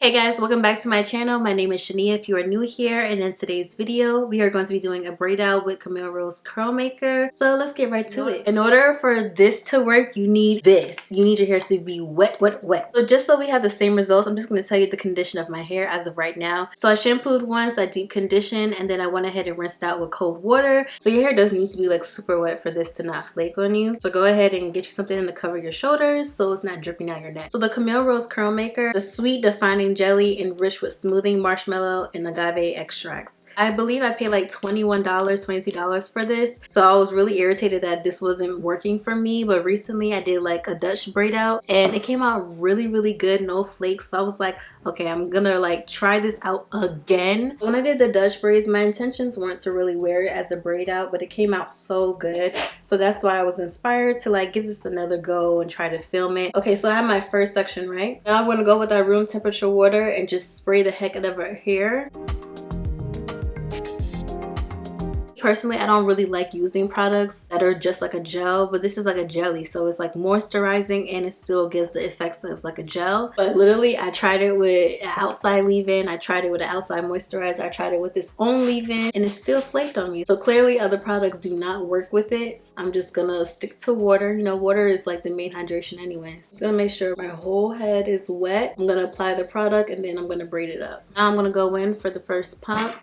Hey guys, welcome back to my channel. My name is Shania if you are new here, and in today's video we are going to be doing a braid out with Camille Rose curl maker. So let's get right to it. In order for this to work, you need this. You need your hair to be wet. So just so we have the same results, I'm just going to tell you the condition of my hair as of right now. So I shampooed once, I deep conditioned, and then I went ahead and rinsed out with cold water. So your hair does need to be like super wet for this to not flake on you. So go ahead and get you something to cover your shoulders so it's not dripping down your neck. So the Camille Rose curl maker, the sweet defining jelly enriched with smoothing marshmallow and agave extracts. I believe I paid like $21, $22 for this. So I was really irritated that this wasn't working for me, but recently I did like a Dutch braid out and it came out really good, no flakes. So I was like, okay, I'm gonna like try this out again. When I did the Dutch braids, my intentions weren't to really wear it as a braid out, but it came out so good. So that's why I was inspired to like give this another go and try to film it. Okay, so I have my first section, right? Now I'm gonna go with our room temperature water and just spray the heck out of her hair. Personally, I don't really like using products that are just like a gel, but this is like a jelly, so it's like moisturizing and it still gives the effects of like a gel. But literally I tried it with an outside leave-in, I tried it with an outside moisturizer, I tried it with its own leave-in, and it still flaked on me. So clearly other products do not work with it. I'm just gonna stick to water. You know, water is like the main hydration anyway. So I'm gonna make sure my whole head is wet. I'm gonna apply the product and then I'm gonna braid it up. Now I'm gonna go in for the first pump.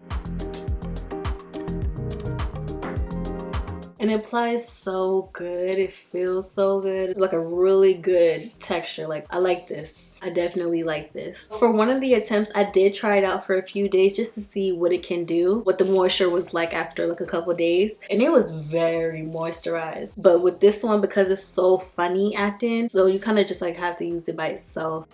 And it applies so good. It feels so good. It's like a really good texture. Like, I like this. I definitely like this. For one of the attempts, I did try it out for a few days just to see what it can do, what the moisture was like after like a couple days, and it was very moisturized. But with this one, because it's so funny acting, so you kind of just like have to use it by itself.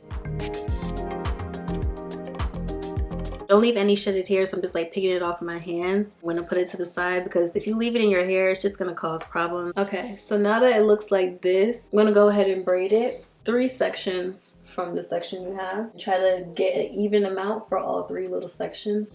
Don't leave any shedded hair, so I'm just like picking it off my hands. I'm gonna put it to the side because if you leave it in your hair, it's just gonna cause problems. Okay, so now that it looks like this, I'm gonna go ahead and braid it. 3 sections from the section you have. Try to get an even amount for all 3 little sections.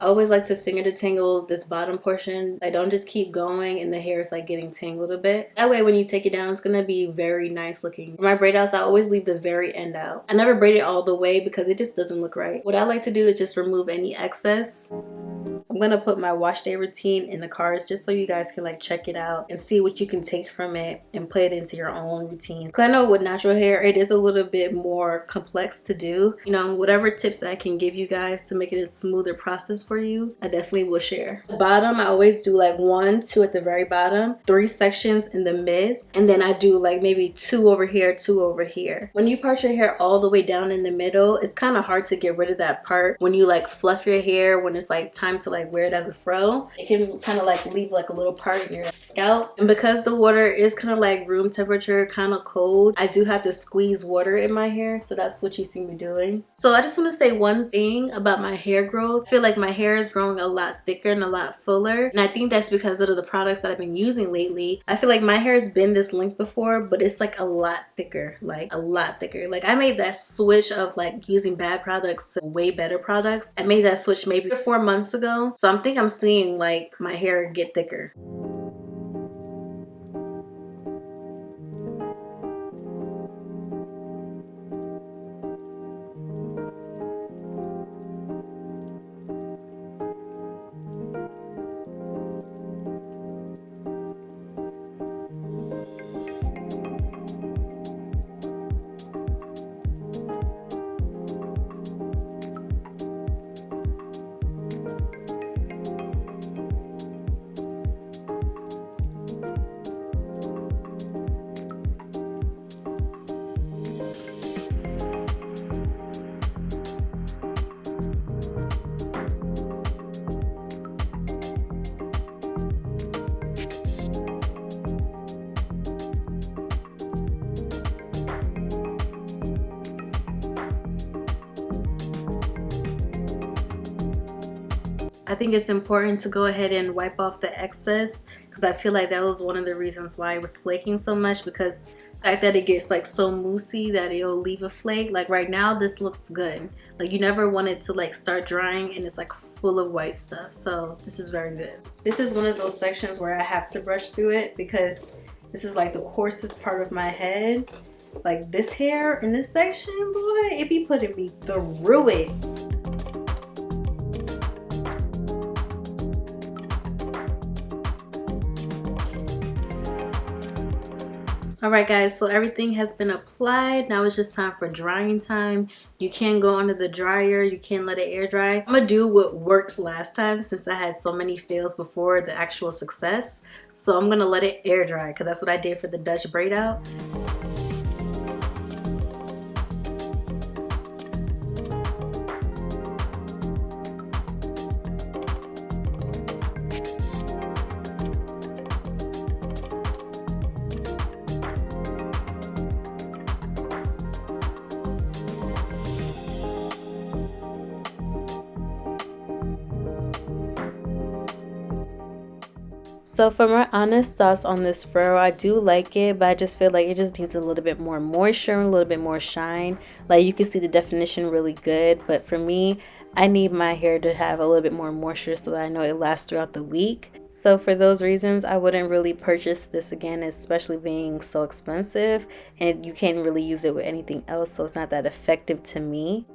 I always like to finger detangle this bottom portion. I don't just keep going and the hair is like getting tangled a bit. That way when you take it down, it's gonna be very nice looking. For my braid outs, I always leave the very end out. I never braid it all the way because it just doesn't look right. What I like to do is just remove any excess. I'm gonna put my wash day routine in the cards just so you guys can like check it out and see what you can take from it and put it into your own routines. Because I know with natural hair, it is a little bit more complex to do. You know, whatever tips that I can give you guys to make it a smoother process for you, I definitely will share. The bottom, I always do like 1, 2 at the very bottom, 3 sections in the mid, and then I do like maybe 2 over here, 2 over here. When you part your hair all the way down in the middle, it's kind of hard to get rid of that part when you like fluff your hair, when it's like time to like wear it as a fro. It can kind of like leave like a little part in your scalp, and because the water is kind of like room temperature, kind of cold, I do have to squeeze water in my hair, so that's what you see me doing. So I just want to say one thing about my hair growth. I feel like my hair is growing a lot thicker and a lot fuller, and I think that's because of the products that I've been using lately. I feel like my hair has been this length before, but it's like a lot thicker, like a lot thicker. Like I made that switch of like using bad products to way better products. I made that switch maybe 4 months ago, so I think I'm seeing like my hair get thicker. I think it's important to go ahead and wipe off the excess because I feel like that was one of the reasons why it was flaking so much, because The fact that it gets like so moussey that it'll leave a flake. Like right now, this looks good. Like you never want it to like start drying and it's like full of white stuff. So this is very good. This is one of those sections where I have to brush through it because this is like the coarsest part of my head. Like this hair in this section, boy, it be putting me through it. Alright guys, so everything has been applied. Now it's just time for drying time. You can go under the dryer, you can let it air dry. I'm gonna do what worked last time since I had so many fails before the actual success. So I'm gonna let it air dry because that's what I did for the Dutch braid out. So for my honest thoughts on this fro, I do like it, but I just feel like it just needs a little bit more moisture and a little bit more shine. Like you can see the definition really good, but for me, I need my hair to have a little bit more moisture so that I know it lasts throughout the week. So for those reasons, I wouldn't really purchase this again, especially being so expensive, and you can't really use it with anything else, so it's not that effective to me.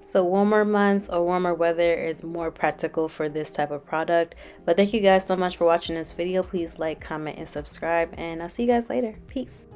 So warmer months or warmer weather is more practical for this type of product. But thank you guys so much for watching this video. Please like, comment, and subscribe, and I'll see you guys later. Peace.